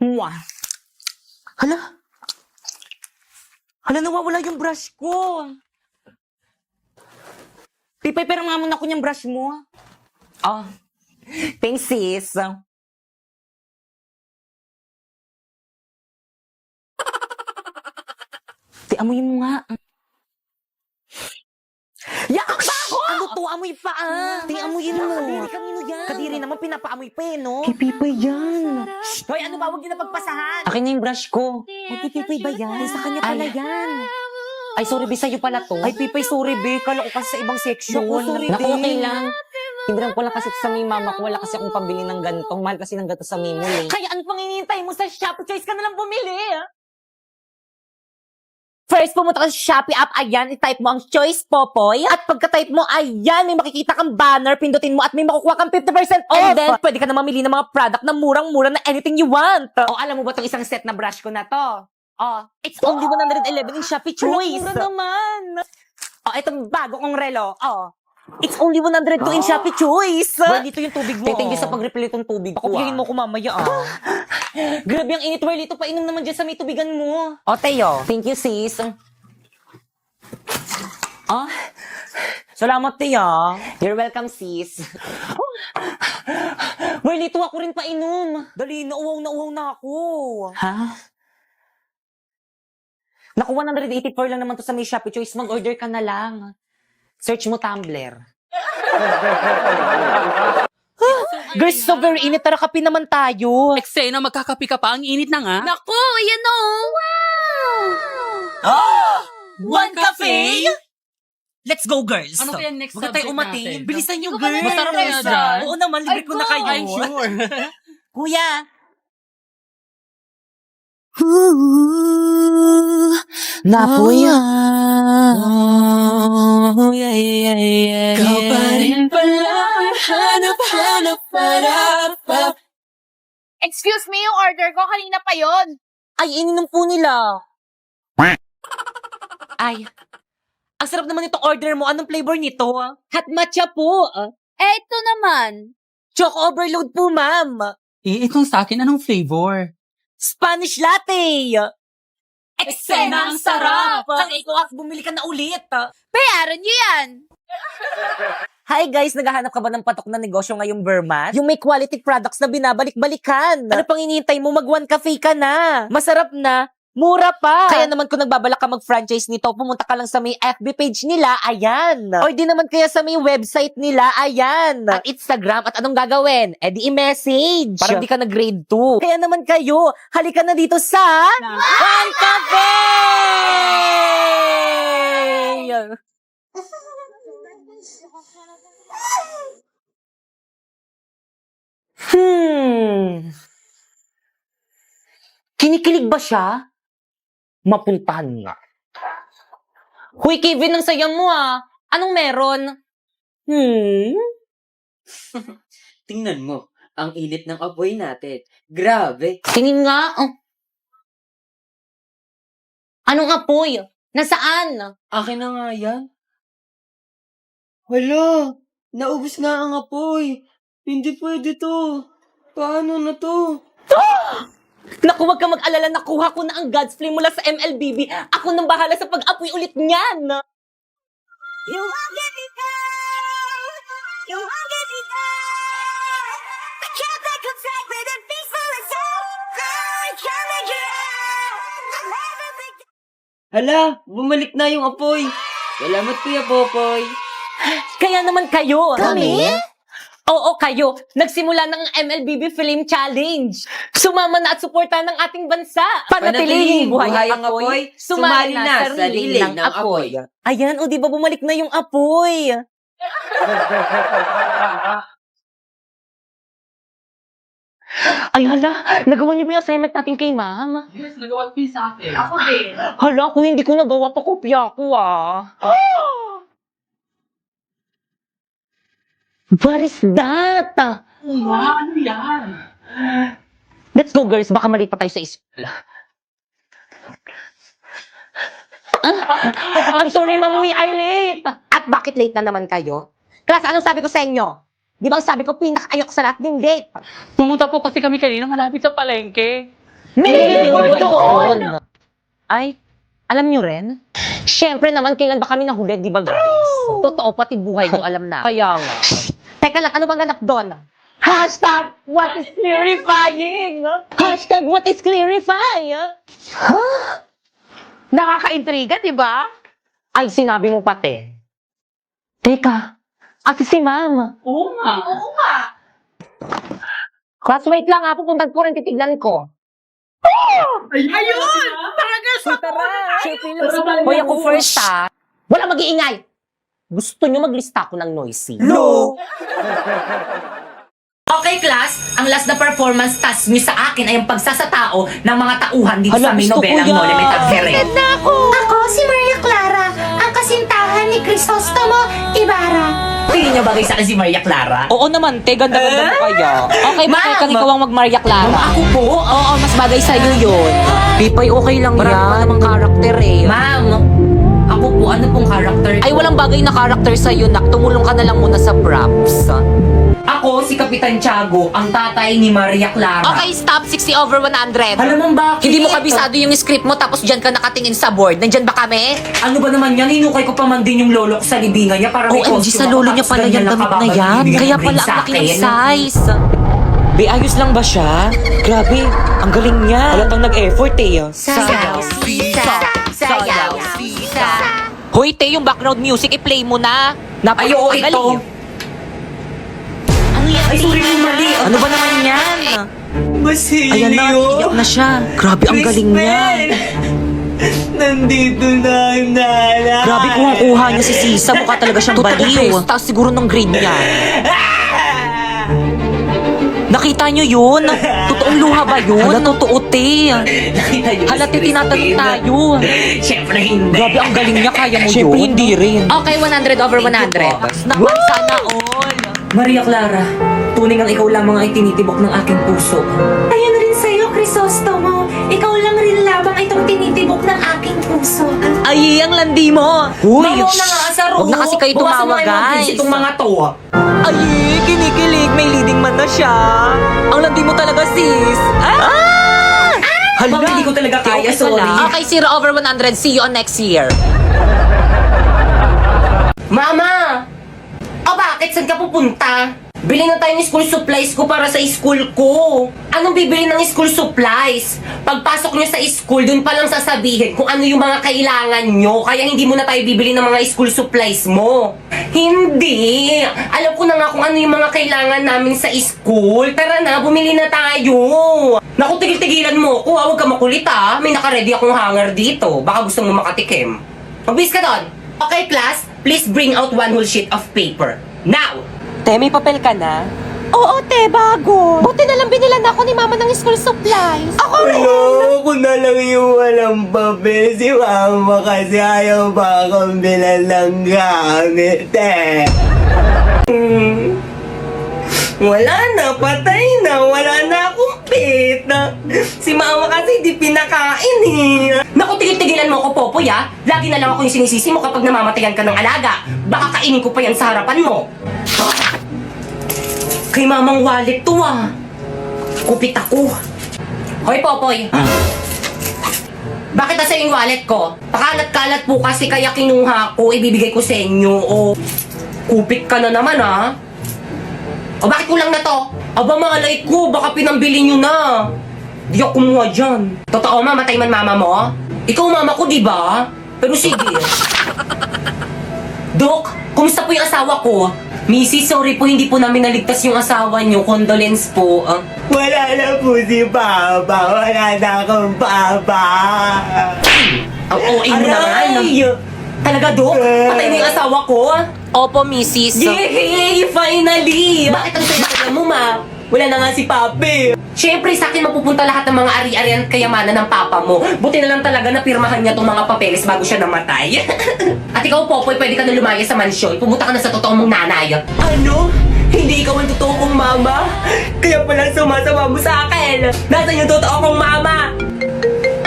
Mwah. Hala. Hala, nawawala yung brush ko. Pipay, pero nga muna ko yung brush mo. Oh. Thanks, sis. Amuyin mo nga. Yak! Baho! Ano to? Amoy pa amuyin mo. Kadiri kanino yan? Kadiri naman, pinapaamoy pa no? Kay Pipay yan. Hoy, ano ba? Huwag niyo na pagpasahan. Akin na yung brush ko. Ay, kay Pipay ba yan? Ay, sa kanya pala yan. Ay, sorry, be, sa'yo pala to. Ay, Pipay, sorry, be. Kala ko kasi sa ibang section. Naku, sorry, be. Naku, okay lang. Hindran ko lang kasi sa may mama ko. Wala kasi akong pambili ng ganito. Mahal kasi ng ganito sa Mimol eh. Kaya ano pang hinihintay mo sa Shopee? Choice ka na lang bumili. First, pumunta ka sa Shopee app, ayan, i-type mo ang Choice Popoy. At pagka-type mo, ayan, may makikita kang banner, pindutin mo at may makukuha kang 50% off. And then, pwede ka na mamili ng mga product na murang-mura na anything you want. O, alam mo ba itong isang set na brush ko na to? Oh, it's only 111 in Shopee Choice. Mura naman. Oh, itong bago kong relo. Oh, it's only 102 in Shopee Choice. Well, dito yung tubig mo. Thank you sa pag-refill itong tubig ko. Kupihin mo ko mamaya Grabe ang init, Whirlito. Painom naman dyan sa may tubigan mo. O, Teo. Thank you, sis. Salamat, Teo. You're welcome, sis. Whirlito, ako rin painom. Dali, nauwaw na ako. Ha? Naku, 184 lang naman to sa may Shopee Choice. Mag-order ka na lang. Search mo Tumblr. Girls, so very init. Tara, kape naman tayo. Eksena, magkakapi ka pa. Ang init na nga. Naku, ayan o. Oh! One cafe? Let's go, girls. Ano kaya next Huwag tayo subject umatin. natin? Bilisan nyo, Hindi ko pa girls. Masarap kaya dyan? Oo naman, libre ko na kayo. Ay, sure. Kuya. Napoy. Ikaw pa rin pala. Hanap para. Excuse me, yung order ko kanina pa yon. Ay, ininom po nila. Ay, ang sarap naman itong order mo. Anong flavor nito? Hot matcha po. Ito naman. Choco overload po, ma'am. Itong sa akin, anong flavor? Spanish latte. Eksena, ang sarap. Ang ikaw, bumili ka na ulit. Bayaran niyo yan. Hi guys, naghahanap ka ba ng patok na negosyo ngayong Vermat? Yung may quality products na binabalik-balikan. Ano pang hinihintay mo? Mag-one cafe ka na. Masarap na. Mura pa! Kaya naman kung nagbabalak ka mag-franchise nito, pumunta ka lang sa may FB page nila, ayan! Or di naman kaya sa may website nila, ayan! At Instagram, at anong gagawin? Eh di i-message! Parang di ka na grade 2. Kaya naman kayo, halika na dito sa... One Cafe! Kinikilig ba siya? Mapuntahan nga. Hoy, Kevin, ang saya mo Anong meron? Tingnan mo, ang init ng apoy natin. Grabe. Tingin nga. Anong apoy? Nasaan? Akin na nga yan. Wala, naubos nga ang apoy. Hindi pwede to. Paano na to? Naku, wag ka mag-alala. Nakuha ko na ang God's Flame mula sa MLBB. Ako nang bahala sa pag-apoy ulit niyan. Hala, bumalik na yung apoy. Salamat, Kuya Popoy. Kaya naman kayo. Kami? Oo, kayo. Nagsimula ng MLBB Flame Challenge. Sumama na at suporta ng ating bansa. Panatilihin buhay ang apoy. Sumali na sa relay ng apoy. Ayan, o di ba bumalik na yung apoy? Ay, hala. Nagawa niyo ba yung assignment natin kay ma'am? Yes, nagawa ko yung sa akin. Ako din. Hala, kung hindi ko nagawa, pakopya ko What is that? Wow, ano yan? Let's go, girls. Baka mali pa tayo sa eskwela. I'm sorry, ma'am. We are late. At bakit late na naman kayo? Class, anong sabi ko sa inyo? Di ba ang sabi ko, pinaka-ayok sa lahat din late. Pumunta po kasi kami kanina malapit sa palengke. May doon. Ay, alam nyo rin? Siyempre naman, kailan ba kami nahuli, di ba guys? Totoo, pati buhay ko alam na. Kaya nga. Teka lang, ano bang ganap doon? Hashtag, what is clarifying? Hashtag, what is clarifying? Nakaka-intriga, di ba? Ay, sinabi mo pati. Teka, ate si ma'am. Oo nga. Class, wait lang ha, pupuntan ko rin, titignan ko. Ayun! Talaga sa Hoy, ako first ha. Wala mag-iingay. Gusto nyo maglista ko ng noisy? No! Okay, class. Ang last na performance task nyo sa akin ay ang pagsasatao ng mga tauhan dito sa aming nobelang No Limit at Here. Ako, si Maria Clara, ang kasintahan ni Crisostomo Ibarra. Tingin nyo bagay sa akin si Maria Clara? Oo naman, te. Ganda-ganda mo kaya. Okay, Ma'am! bakit kang ikaw ang mag-Maria Clara? Ako po? Oo, mas bagay sa'yo yun. Pipay, okay lang Marami yan. pa namang karakter eh. Ma'am, ako po, ano pong character? Ay, walang bagay na karakter sa'yo, nak. Tumulong ka na lang muna sa props. Ako, si Kapitan Tiago, ang tatay ni Maria Clara. Okay, stop. 60 over 100. Alam mo bakit? Hindi mo kabisado yung script mo tapos dyan ka nakatingin sa board. Nandyan ba kami? Ano ba naman yan? Hinukay ko pa man din yung lolo ko sa libingan niya para may OMG, costume sa ako, lolo niya tapos pala ganyan yung lang damit na kababad, yan. bibigyan Kaya ng pala grade ang sa laki ng akin. size. Be, ayos lang ba siya? Grabe, ang galing niya. Halatang nag-effort eh. Sayaw, sisa, sayaw, sisa. Hoy, te, yung background music, i-play mo na. Ay, oo, ito. Ano yan? Ay, sorry po, mali. Ano ba naman yan? Basilio! Ayan na, iyak na siya. Grabe, ang galing niya. Nandito na ang nanay! Grabe, kuha niya si Sisa. Mukha talaga siyang baliw. Taas siguro ng grade niya. Nakita niyo yun? Totoong luha ba yun? Hala, totoo, te. Nakita niyo Hala, te, tinatanong tayo. Siyempre hindi. Grabe, ang galing niya. Kaya mo Siyempre, yun? hindi rin. Okay, 100 over 100. Naman, sana all. Maria Clara, tunay ang ikaw lamang ay tinitibok ng aking puso. Ayun rin sa'yo, Crisostomo. Ikaw lang rin lamang itong tinitibok ng aking puso. Ay, ang landi mo. Uy, Mamaw na nga sa Huwag na kasi kayo Bukasan mo tumawa, kayo ng guys. kiss itong mga to. Ay, kinikilig. May leading man na siya. Ang landi mo talaga, sis. Ah! Hala. Ma'am, hindi ko talaga kaya, Okay sorry. pala. Okay, 0 over 100. See you on next year. Mama! O bakit? Saan ka pupunta? Bili na tayo ng school supplies ko para sa school ko. Anong bibili ng school supplies? Pagpasok nyo sa school, dun pa lang sasabihin kung ano yung mga kailangan nyo. Kaya hindi mo na tayo bibili ng mga school supplies mo. Hindi! Alam ko na nga kung ano yung mga kailangan namin sa school. Tara na, bumili na tayo. Naku, tigil-tigilan mo ko. Huwag ka makulit ha. May nakaready akong hanger dito. Baka gusto mo makatikim. Magbis ka doon. Okay, class? Please bring out one whole sheet of paper. Now! Te, may papel ka na? Oo, te, bago. Buti na lang binilan ako ni mama ng school supplies. Ako rin. Ano? Ako na lang yung walang papel. Si mama kasi ayaw pa akong bilan ng gamit eh. Wala na, patay na. Wala na akong pita. Si mama kasi di pinakain eh. Naku, tigil-tigilan mo ako, Popoy, ha? Lagi na lang ako yung sinisisi mo kapag namamatayan ka ng alaga. Baka kainin ko pa yan sa harapan mo. Kay mamang wallet to, ah. Kupit ako. Hoy, Popoy. Bakit nasa yung wallet ko? Pakalat-kalat po kasi kaya kinuha ko, ibibigay ko sa inyo. O, kupit ka na naman, ha? O, bakit kulang na to? Aba, malay ko, baka pinambili nyo na. Di ako kumuha dyan. Totoo, mamatay man mama mo? Ikaw mama ko, di ba? Pero sige. Dok, kumusta po yung asawa ko? Missy, sorry po, hindi po namin naligtas yung asawa niyo. Condolence po. Wala na po si Papa. Wala na akong Papa. Ang OA mo naman. Talaga, Dok? Patay mo yung asawa ko? Opo, Mrs. Yay! Finally! Bakit ang saya mo, ma? Wala na nga si Papi. Siyempre, sa akin mapupunta lahat ng mga ari-arian at kayamanan ng papa mo. Buti na lang talaga na pirmahan niya itong mga papeles bago siya namatay. At ikaw, Popoy, pwede ka na lumaya sa mansyon. Pumunta ka na sa totoong mong nanay. Ano? Hindi ikaw ang totoo kong mama? Kaya pala sumasama mo sa akin. Nasaan yung totoo kong mama?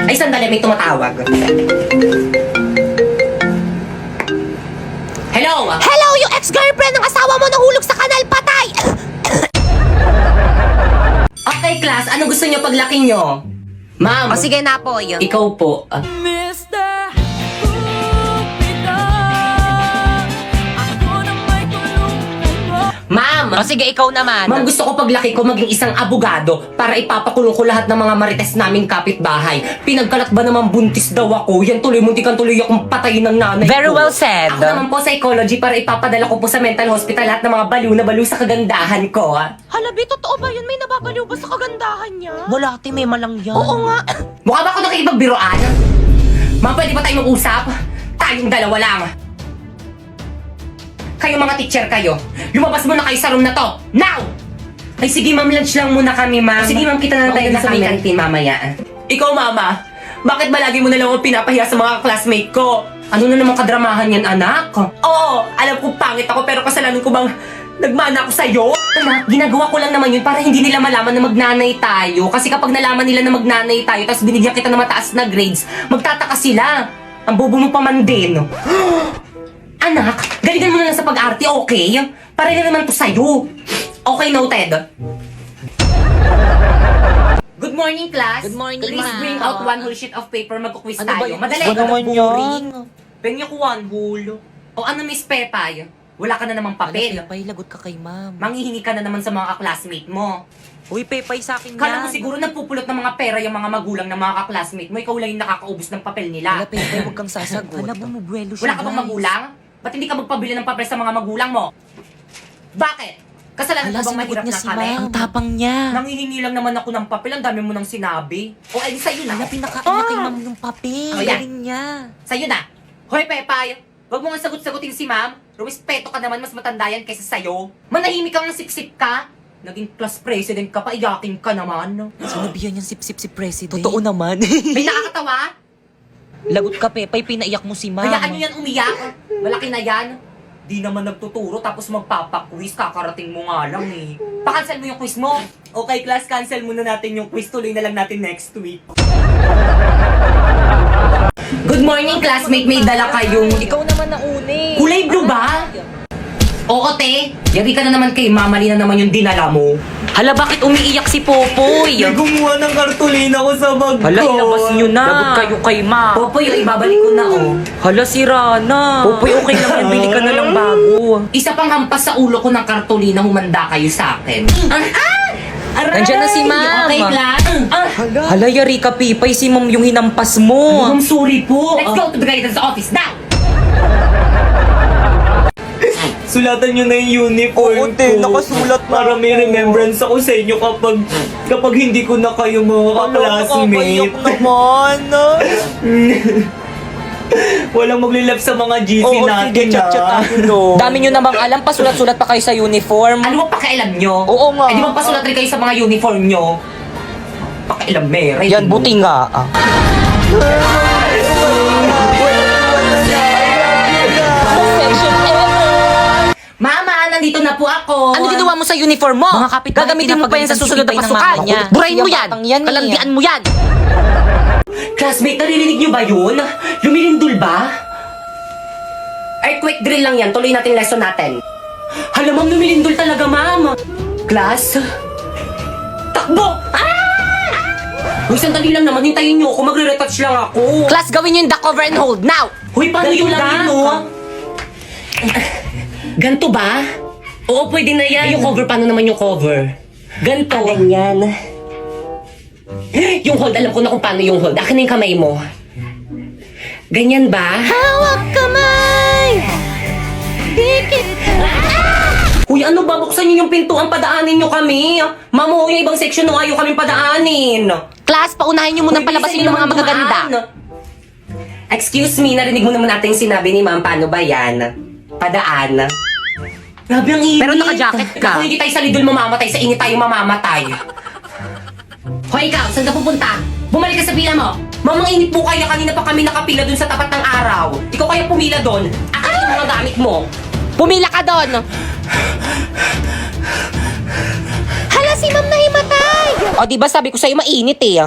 Ay, sandali, may tumatawag. Hello? Hello, yung ex-girlfriend ng asawa mo nahulog sa kanal, patay! Okay, class, ano gusto niyo paglaki niyo? Ma'am, O sige na po, yun. ikaw po. Mr. Cupido, ako na may tulong mo. Ma'am, O sige, ikaw naman. Ma'am, gusto ko paglaki ko maging isang abogado para ipapakulong ko lahat ng mga marites naming kapitbahay. Pinagkalat ba naman buntis daw ako? Yan tuloy, muntikan tuloy akong patayin ng nanay Very ko. well said. Ako naman po psychology para ipapadala ko po sa mental hospital lahat ng mga baliw na baliw sa kagandahan ko. Halabi, totoo ba yun? May nababaliw ba sa kagandahan niya? Wala, ate, may malang yan. Oo nga. Mukha ba ako nakikipagbiroan? Ma'am, pwede ba tayo mag-usap? Tayong dalawa lang. Kayo mga teacher kayo, lumabas muna kayo sa room na to. Now! Ay sige ma'am, lunch lang muna kami ma'am. Sige ma'am, kita na tayo sa may canteen mamaya. Ikaw mama, bakit ba lagi mo na lang ako pinapahiya sa mga classmate ko? Ano na naman kadramahan yan anak? Oo, alam ko pangit ako pero kasalanan ko bang nagmana ako sa'yo? Anak, ginagawa ko lang naman yun para hindi nila malaman na magnanay tayo. Kasi kapag nalaman nila na magnanay tayo tapos binigyan kita ng mataas na grades, magtataka sila. Ang bobo mo pa man din. Anak, galingan mo na lang sa pag-arte, okay? Para na naman to sa'yo. Okay, noted. Good morning, class. Good morning, Please ma'am. bring out one whole sheet of paper. Mag-quiz Ano ba tayo. yun? Madali. Ano naman boring. yan? Penyo ko one whole. O ano, Miss Pepay? Wala ka na namang papel. Pay, lagot ka kay ma'am. Manghihingi ka na naman sa mga classmate mo. Uy, Pepay sa akin Kala mo siguro nagpupulot ng mga pera yung mga magulang ng mga classmate mo. Ikaw lang yung nakakaubos ng papel nila. Pepay, huwag kang sasagot. Hala, bumubuelo Wala ka bang magulang? Ba't hindi ka magpabili ng papel sa mga magulang mo? Bakit? Kasalanan ko bang mahirap na kami? Ang tapang niya. Nanghihingi lang naman ako ng papel, ang dami mo nang sinabi. O, eh, sa'yo na. Pinakain niya kay ma'am yung papel. Oh, yan. Galing niya. Sa'yo na. Hoy, Pepay, wag mo nga sagot-sagutin si ma'am. Rumispeto ka naman, mas matanda yan kaysa sa'yo. Manahimik kang sip-sip ka. Naging class president ka pa, iyakin ka naman. Sinabihan niyang sip-sip si President. Totoo naman. May nakakatawa? Lagot ka, Pepay. Pinaiyak mo si ma'am. Hayaan nyo yan umiyak. Malaki na yan. Di naman nagtuturo tapos magpapaquiz. Kakarating mo nga lang eh. Pa-cancel mo yung quiz mo. Okay, class, cancel muna natin yung quiz. Tuloy na lang natin next week. Good morning, classmate. May dala kayong... Ikaw naman na uni. Kulay blue ba? Oo, te. Yari ka na naman kay mamali na naman yung dinala mo. Hala, bakit umiiyak si Popoy? gumawa ng kartulina ko sa bag Hala, ilabas niyo na. Lagot kayo kay ma. Popoy, yung ibabalik ko na, oh. Hala, sira na. Popoy, okay lang yan. Bili ka na lang bago. Isa pang hampas sa ulo ko ng kartulina, humanda kayo sa akin. Aray! Nandiyan na si ma'am. Okay, class. Hala, yari ka, Pipay. Si ma'am yung hinampas mo. I'm sorry po. Let's go to the guidance office now. Sulatan nyo na yung uniform Oo, te, nakasulat na para may ako. remembrance ako sa inyo kapag hindi ko na kayo mga ka-classmate. naman. Walang maglilap sa mga GC natin, no. Dami nyo namang alam, pasulat-sulat pa kayo sa uniform. Ano ba pakialam nyo? Oo nga. Eh di ba pasulat rin kayo sa mga uniform nyo? Pakialam, mere. Yan, buti nga. Mama, nandito na po ako. Ano ginawa mo sa uniform mo? Mga kapitbahay, Gagamitin mo pa yan sa susunod na pinapagalitan si pasukan. Pipay ng mama ko. Burahin mo yan. Siyang batang yan eh. Kalandian mo yan. Classmate, naririnig nyo ba yun? Lumilindol ba? Earthquake drill lang yan. Tuloy natin lesson natin. Hala, ma'am, lumilindol talaga, ma'am. Class? Takbo! Uy, sandali lang naman. Hintayin nyo ako. Magre-retouch lang ako. Class, gawin nyo yung duck over and hold. Now! Hoy, paano yung lang yun, no? Ganto ba? Oo, pwede na yan. Yung cover, paano naman yung cover? Ganto. Ganyan. Yung hold, alam ko na kung paano yung hold. Akin na yung kamay mo. Ganyan ba? Hawak kamay! Dikit! Uy, ano ba? Buksan niyo yung pintuan, padaanin niyo kami. Mamo, yung ibang section no, ayaw kami padaanin. Class, paunahin nyo munang palabasin yung mga magaganda. Excuse me, narinig mo naman natin yung sinabi ni ma'am. Paano ba yan? Padaan. Grabe ang init. Pero naka-jacket ka. Kung hindi tayo sa lidol mamamatay, sa init tayo mamamatay. Hoy, ikaw, saan ka pupunta? Bumalik ka sa pila mo. Mamang init po kaya, kanina pa kami nakapila dun sa tapat ng araw. Ikaw kaya pumila dun. Akin yung mga gamit mo. Pumila ka doon! Hala, si ma'am nahimatay! O, di ba sabi ko sa'yo mainit eh.